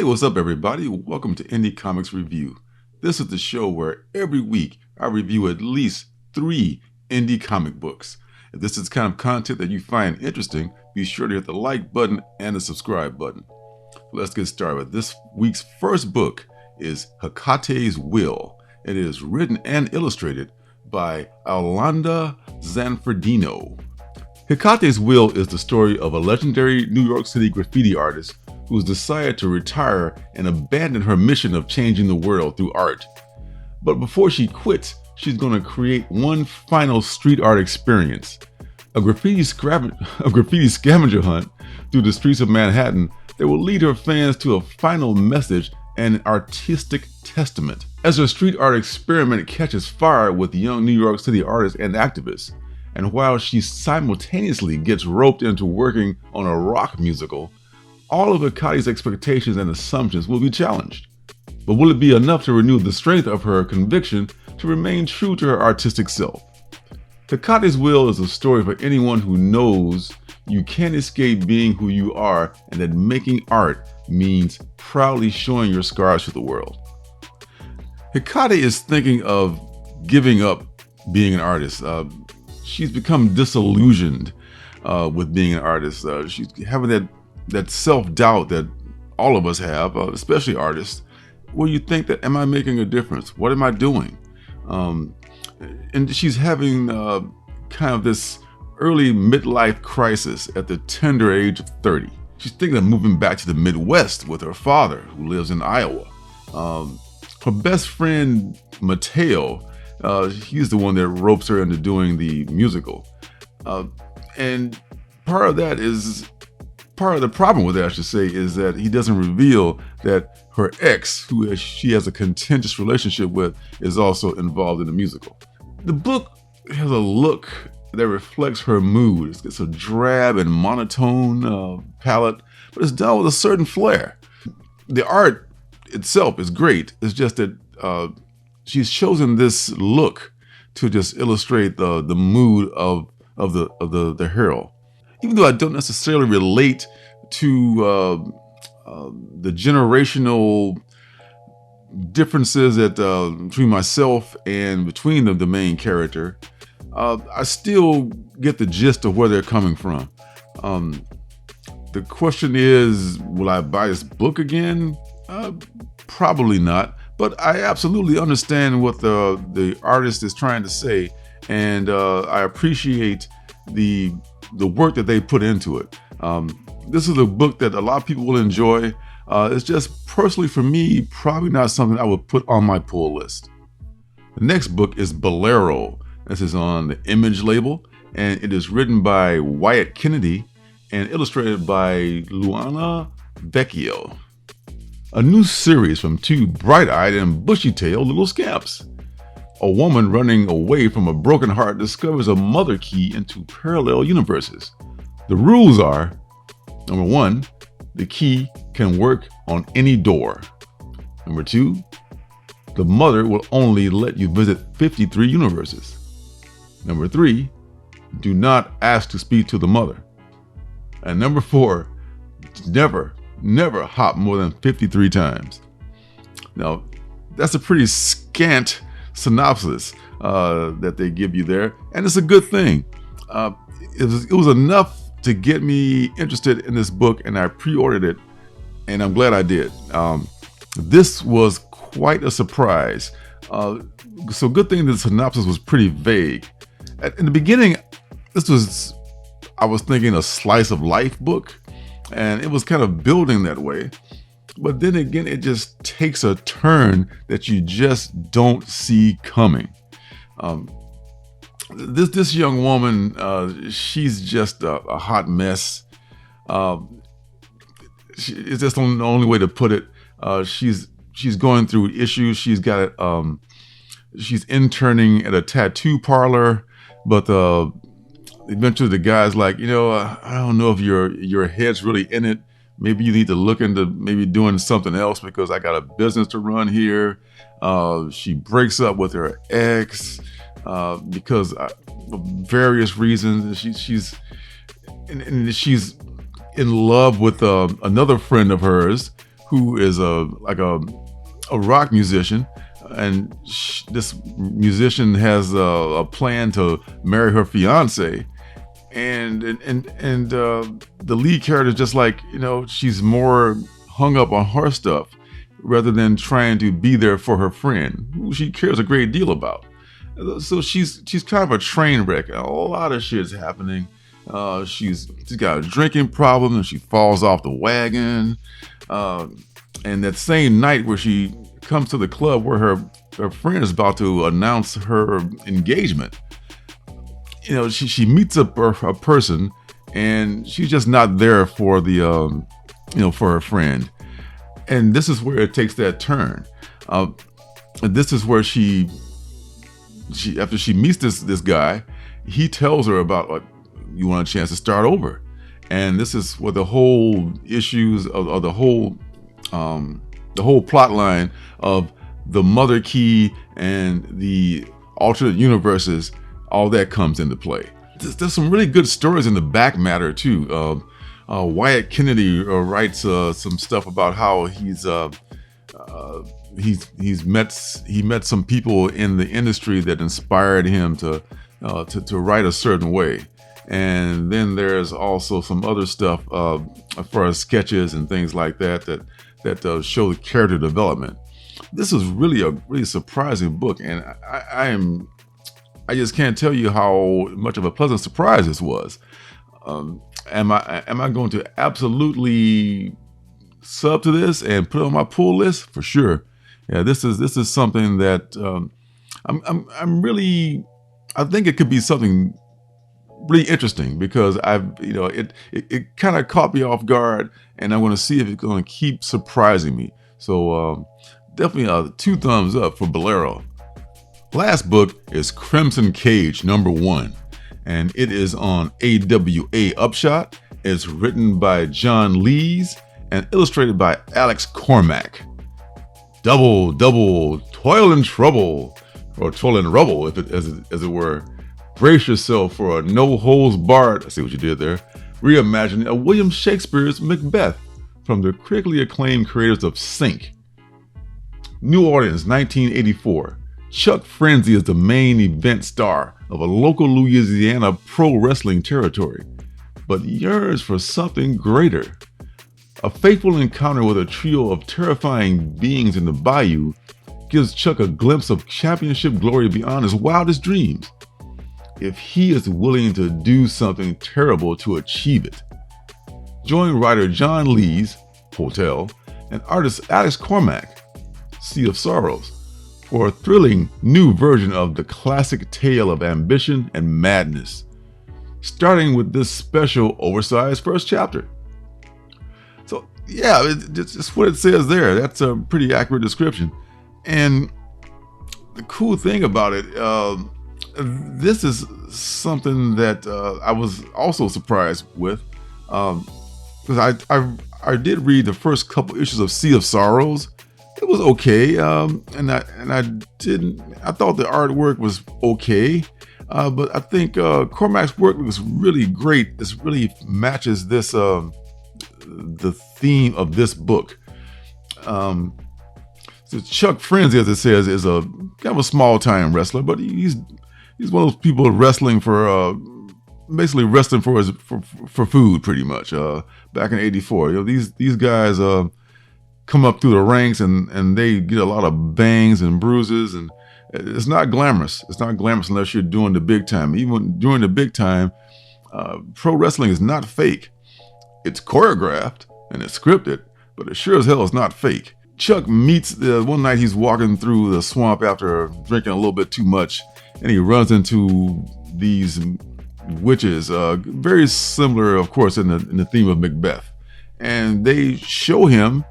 Hey, what's up, everybody? Welcome to Indie Comics Review. This is the show where every week I review at least 3 indie comic books. If this is the kind of content that you find interesting, be sure to hit the like button and the subscribe button. Let's get started. This week's first book is Hecate's Will. It is written and illustrated by Alanda Zanfardino. Hecate's Will is the story of a legendary New York City graffiti artist who's decided to retire and abandon her mission of changing the world through art. But before she quits, she's going to create one final street art experience. A graffiti scavenger hunt through the streets of Manhattan that will lead her fans to a final message and an artistic testament. As her street art experiment catches fire with young New York City artists and activists, and while she simultaneously gets roped into working on a rock musical, all of Hecate's expectations and assumptions will be challenged. But will it be enough to renew the strength of her conviction to remain true to her artistic self? Hecate's Will is a story for anyone who knows you can't escape being who you are and that making art means proudly showing your scars to the world. Hecate is thinking of giving up being an artist. She's become disillusioned with being an artist. She's having that self-doubt that all of us have, especially artists, where you think that, am I making a difference? What am I doing? And she's having kind of this early midlife crisis at the tender age of 30. She's thinking of moving back to the Midwest with her father, who lives in Iowa. Her best friend, Mateo, he's the one that ropes her into doing the musical. And part of the problem with it, I should say, is that he doesn't reveal that her ex, who she has a contentious relationship with, is also involved in the musical. The book has a look that reflects her mood. It's a drab and monotone palette, but it's done with a certain flair. The art itself is great. It's just that she's chosen this look to just illustrate the mood of the hero. Even though I don't necessarily relate to the generational differences between myself and between the main character, I still get the gist of where they're coming from. The question is, will I buy this book again? Probably not, but I absolutely understand what the artist is trying to say, and I appreciate the work that they put into it. This is a book that a lot of people will enjoy. It's just personally for me, probably not something I would put on my pull list. The next book is Bolero. This is on the Image label, and it is written by Wyatt Kennedy and illustrated by Luana Vecchio. A new series from 2 bright-eyed and bushy-tailed little scamps. A woman running away from a broken heart discovers a mother key into parallel universes. The rules are, number 1, the key can work on any door. Number 2, the mother will only let you visit 53 universes. Number 3, do not ask to speak to the mother. And number 4, never hop more than 53 times. Now, that's a pretty scant synopsis that they give you there, and it's a good thing. It was enough to get me interested in this book, and I pre-ordered it, and I'm glad I did. This was quite a surprise. So good thing the synopsis was pretty vague. In the beginning, I was thinking a slice of life book, and it was kind of building that way. But then again, it just takes a turn that you just don't see coming. This young woman, she's just a hot mess. It's just the only way to put it. She's going through issues. She's interning at a tattoo parlor, but eventually the guy's like, I don't know if your head's really in it. Maybe you need to look into maybe doing something else because I got a business to run here. She breaks up with her ex because of various reasons. She's in love with another friend of hers who is a rock musician, and this musician has a plan to marry her fiance, and the lead character is just like, she's more hung up on her stuff rather than trying to be there for her friend, who she cares a great deal about. So she's kind of a train wreck. A lot of shit's happening. She's got a drinking problem, and she falls off the wagon. And that same night where she comes to the club where her friend is about to announce her engagement, she meets a person, and she's just not there for the for her friend. And this is where it takes that turn. This is where she after she meets this guy, he tells her about, you want a chance to start over. And this is where the whole issues of the whole plot line of the mother key and the alternate universes, all that comes into play. There's some really good stories in the back matter too. Wyatt Kennedy writes some stuff about how he met some people in the industry that inspired him to write a certain way. And then there's also some other stuff as far as sketches and things like that show the character development. This is really a really surprising book, and I just can't tell you how much of a pleasant surprise this was. Am I going to absolutely sub to this and put it on my pull list? For sure. Yeah, this is something that I think it could be something really interesting, because it kind of caught me off guard, and I want to see if it's going to keep surprising me. So definitely 2 thumbs up for Bolero. Last book is Crimson Cage #1, and it is on AWA Upshot. It's written by John Lees and illustrated by Alex Cormack. Double toil and trouble, or toil and rubble, as it were. Brace yourself for a no-holds-barred, I see what you did there, reimagining of William Shakespeare's Macbeth from the critically acclaimed creators of Sync. New Orleans, 1984. Chuck Frenzy is the main event star of a local Louisiana pro wrestling territory, but yearns for something greater. A fateful encounter with a trio of terrifying beings in the bayou gives Chuck a glimpse of championship glory beyond his wildest dreams, if he is willing to do something terrible to achieve it. Join writer John Lees, Hotel, and artist Alex Cormack, Sea of Sorrows, for a thrilling new version of the classic tale of ambition and madness, starting with this special oversized first chapter. So yeah, it's just what it says there. That's a pretty accurate description. And the cool thing about it, this is something that I was also surprised with, because I did read the first couple issues of Sea of Sorrows. It was okay, and I thought the artwork was okay, but I think Cormac's work was really great. This really matches this the theme of this book. So Chuck Frenzy, as it says, is a kind of a small time wrestler, but he's one of those people wrestling for basically wrestling for food, pretty much. Back in '84, these guys come up through the ranks and they get a lot of bangs and bruises, and it's not glamorous. It's not glamorous unless you're doing the big time. Even during the big time, pro wrestling is not fake. It's choreographed and it's scripted, but it sure as hell is not fake. Chuck meets one night he's walking through the swamp after drinking a little bit too much, and he runs into these witches, very similar, of course, in the theme of Macbeth, and they show him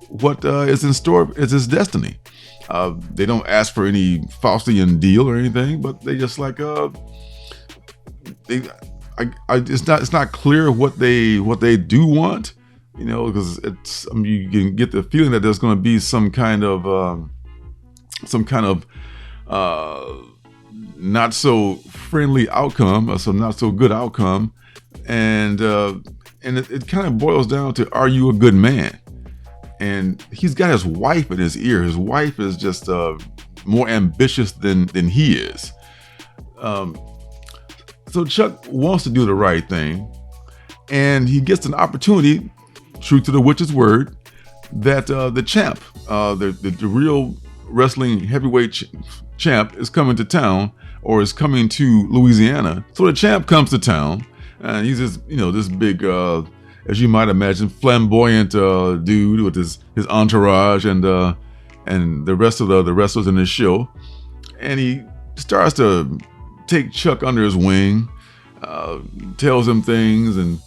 what is in store is his destiny. They don't ask for any Faustian deal or anything, but they just like it's not clear what they do want, because you can get the feeling that there's going to be some kind of not so friendly outcome, or some not so good outcome, and it kind of boils down to, are you a good man? and he's got his wife in his ear. His wife is just more ambitious than he is. So Chuck wants to do the right thing, and he gets an opportunity, true to the witch's word, that the champ, the real wrestling heavyweight champ, is coming to town, or is coming to Louisiana. So the champ comes to town, and he's this big, as you might imagine, flamboyant dude with his entourage and the rest of the wrestlers in his show, and he starts to take Chuck under his wing, tells him things, and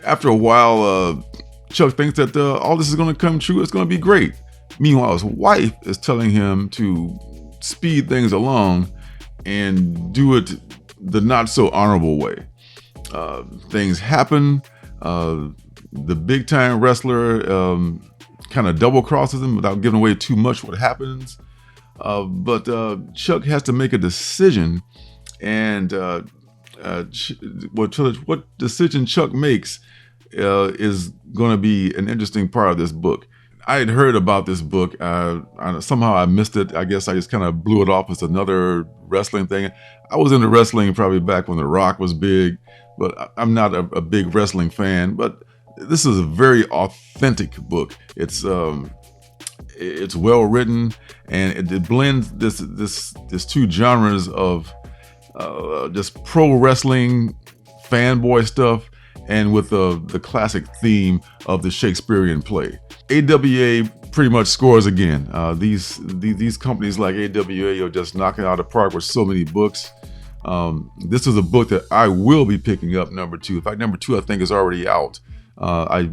after a while, Chuck thinks that all this is going to come true. It's going to be great. Meanwhile, his wife is telling him to speed things along and do it the not so honorable way. Things happen. The big time wrestler kind of double crosses him without giving away too much what happens. But Chuck has to make a decision, and what decision Chuck makes is going to be an interesting part of this book. I had heard about this book. Somehow I missed it. I guess I just kind of blew it off as another wrestling thing. I was into wrestling probably back when The Rock was big, but I'm not a big wrestling fan. But this is a very authentic book. It's well written, and it blends this two genres of just pro wrestling fanboy stuff, and with the classic theme of the Shakespearean play. AWA pretty much scores again. These companies like AWA are just knocking out of the park with so many books. This is a book that I will be picking up, number 2. In fact, number 2 I think is already out. I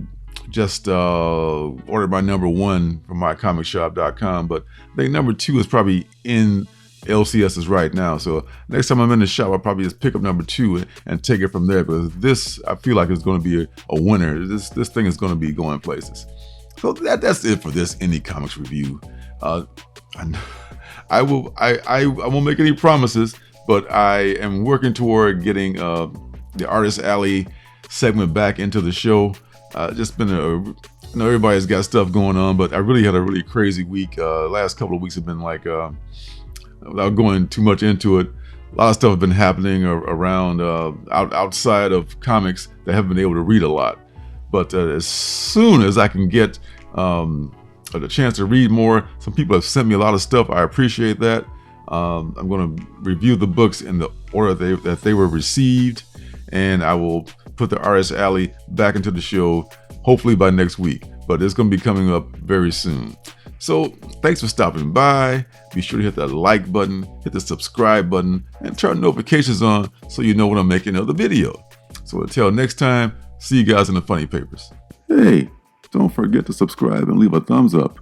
just ordered my number 1 from mycomicshop.com, but I think number 2 is probably in LCS's right now. So next time I'm in the shop, I'll probably just pick up number 2 and take it from there, because this, I feel like, is going to be a winner. This thing is going to be going places. So that's it for this Indie Comics review. I won't make any promises, but I am working toward getting the Artist Alley segment back into the show. Just been I know everybody's got stuff going on, but I really had a really crazy week. Last couple of weeks have been like, without going too much into it, a lot of stuff has been happening around outside of comics that I haven't been able to read a lot. But as soon as I can get the chance to read more, some people have sent me a lot of stuff. I appreciate that. I'm going to review the books in the order that they were received, and I will put the Artist Alley back into the show hopefully by next week. But it's going to be coming up very soon. So thanks for stopping by. Be sure to hit that like button, hit the subscribe button, and turn notifications on so you know when I'm making another video. So until next time, see you guys in the funny papers. Hey, don't forget to subscribe and leave a thumbs up.